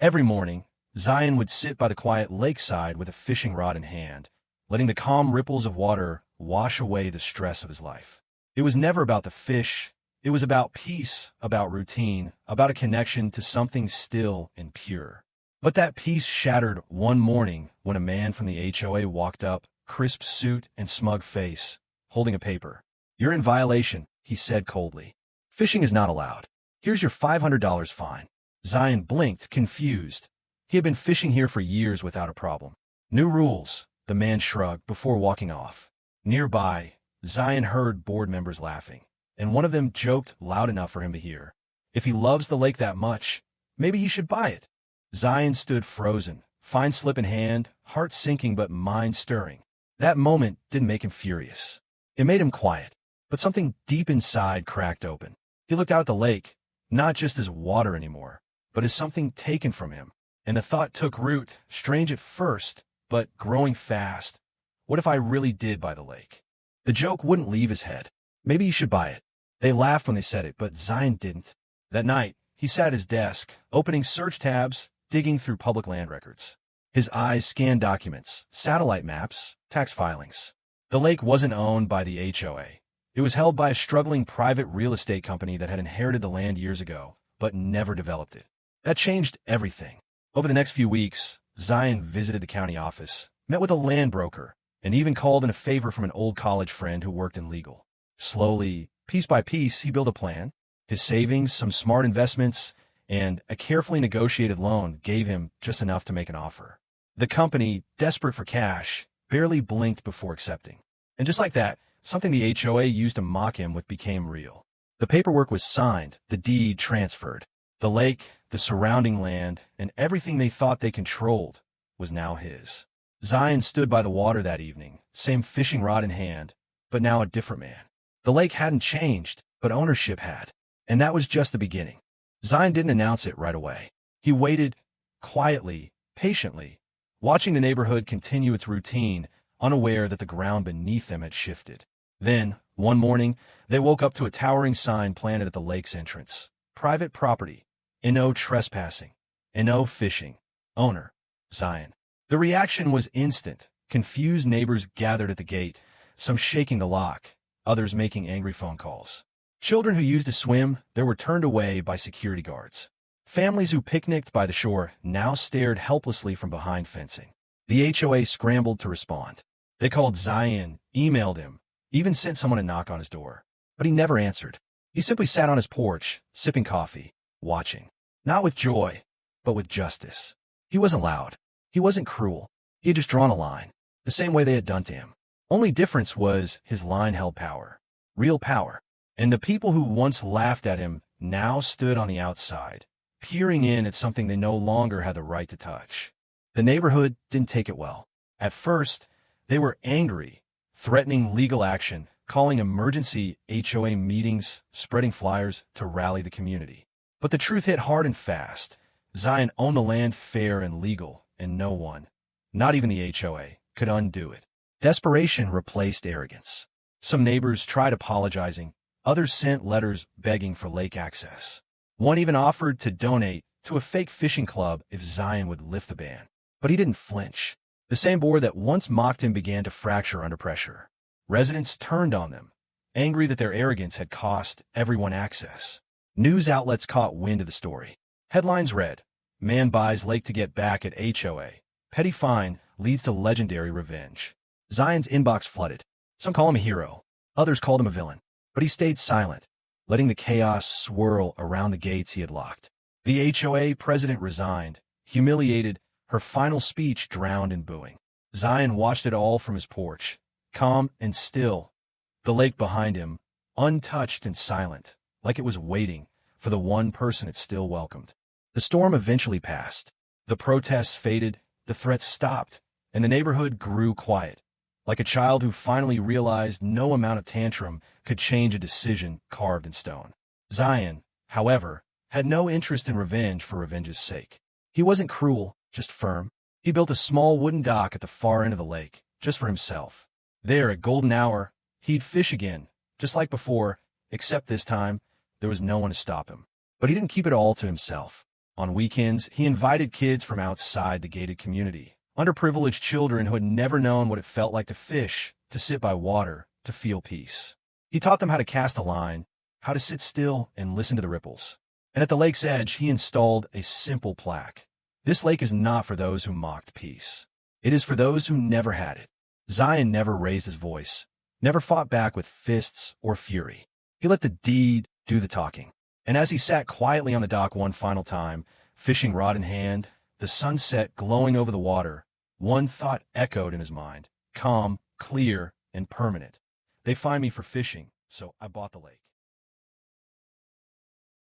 Every morning, Zion would sit by the quiet lakeside with a fishing rod in hand, letting the calm ripples of water wash away the stress of his life. It was never about the fish. It was about peace, about routine, about a connection to something still and pure. But that peace shattered one morning when a man from the HOA walked up, crisp suit and smug face, holding a paper. "You're in violation," he said coldly. "Fishing is not allowed. Here's your $500 fine." Zion blinked, confused. He had been fishing here for years without a problem. "New rules," the man shrugged before walking off. Nearby, Zion heard board members laughing, and one of them joked loud enough for him to hear. If he loves the lake that much, maybe he should buy it. Zion stood frozen, fine slip in hand, heart sinking but mind stirring. That moment didn't make him furious. It made him quiet, but something deep inside cracked open. He looked out at the lake, not just as water anymore, but as something taken from him. And the thought took root, strange at first, but growing fast. What if I really did buy the lake? The joke wouldn't leave his head. Maybe he should buy it. They laughed when they said it, but Zion didn't. That night, he sat at his desk, opening search tabs, digging through public land records. His eyes scanned documents, satellite maps, tax filings. The lake wasn't owned by the HOA. It was held by a struggling private real estate company that had inherited the land years ago, but never developed it. That changed everything. Over the next few weeks, Zion visited the county office, met with a land broker, and even called in a favor from an old college friend who worked in legal. Slowly, piece by piece, he built a plan. His savings, some smart investments, and a carefully negotiated loan gave him just enough to make an offer. The company, desperate for cash, barely blinked before accepting. And just like that, something the HOA used to mock him with became real. The paperwork was signed, the deed transferred. The lake, the surrounding land, and everything they thought they controlled was now his. Zion stood by the water that evening, same fishing rod in hand, but now a different man. The lake hadn't changed, but ownership had. And that was just the beginning. Zion didn't announce it right away. He waited, quietly, patiently, watching the neighborhood continue its routine, unaware that the ground beneath them had shifted. Then, one morning, they woke up to a towering sign planted at the lake's entrance. Private property. No trespassing. No fishing. Owner, Zion. The reaction was instant. Confused neighbors gathered at the gate, some shaking the lock, others making angry phone calls. Children who used to swim, they were turned away by security guards. Families who picnicked by the shore now stared helplessly from behind fencing. The HOA scrambled to respond. They called Zion, emailed him, even sent someone to knock on his door. But he never answered. He simply sat on his porch, sipping coffee, watching. Not with joy, but with justice. He wasn't loud. He wasn't cruel. He had just drawn a line, the same way they had done to him. Only difference was his line held power. Real power. And the people who once laughed at him now stood on the outside, peering in at something they no longer had the right to touch. The neighborhood didn't take it well. At first, they were angry, threatening legal action, calling emergency HOA meetings, spreading flyers to rally the community. But the truth hit hard and fast. Zion owned the land fair and legal, and no one, not even the HOA, could undo it. Desperation replaced arrogance. Some neighbors tried apologizing. Others sent letters begging for lake access. One even offered to donate to a fake fishing club if Zion would lift the ban. But he didn't flinch. The same board that once mocked him began to fracture under pressure. Residents turned on them, angry that their arrogance had cost everyone access. News outlets caught wind of the story. Headlines read, "Man buys lake to get back at HOA. Petty fine leads to legendary revenge." Zion's inbox flooded. Some call him a hero. Others called him a villain. But he stayed silent, letting the chaos swirl around the gates he had locked. The HOA president resigned, humiliated, her final speech drowned in booing. Zion watched it all from his porch, calm and still. The lake behind him, untouched and silent, like it was waiting for the one person it still welcomed. The storm eventually passed. The protests faded, the threats stopped, and the neighborhood grew quiet, like a child who finally realized no amount of tantrum could change a decision carved in stone. Zion, however, had no interest in revenge for revenge's sake. He wasn't cruel, just firm. He built a small wooden dock at the far end of the lake, just for himself. There, at golden hour, he'd fish again, just like before, except this time, there was no one to stop him. But he didn't keep it all to himself. On weekends, he invited kids from outside the gated community, underprivileged children who had never known what it felt like to fish, to sit by water, to feel peace. He taught them how to cast a line, how to sit still and listen to the ripples. And at the lake's edge, he installed a simple plaque. This lake is not for those who mocked peace. It is for those who never had it. Zion never raised his voice, never fought back with fists or fury. He let the deed do the talking. And as he sat quietly on the dock one final time, fishing rod in hand, the sunset glowing over the water, one thought echoed in his mind, calm, clear, and permanent. They find me for fishing, so I bought the lake.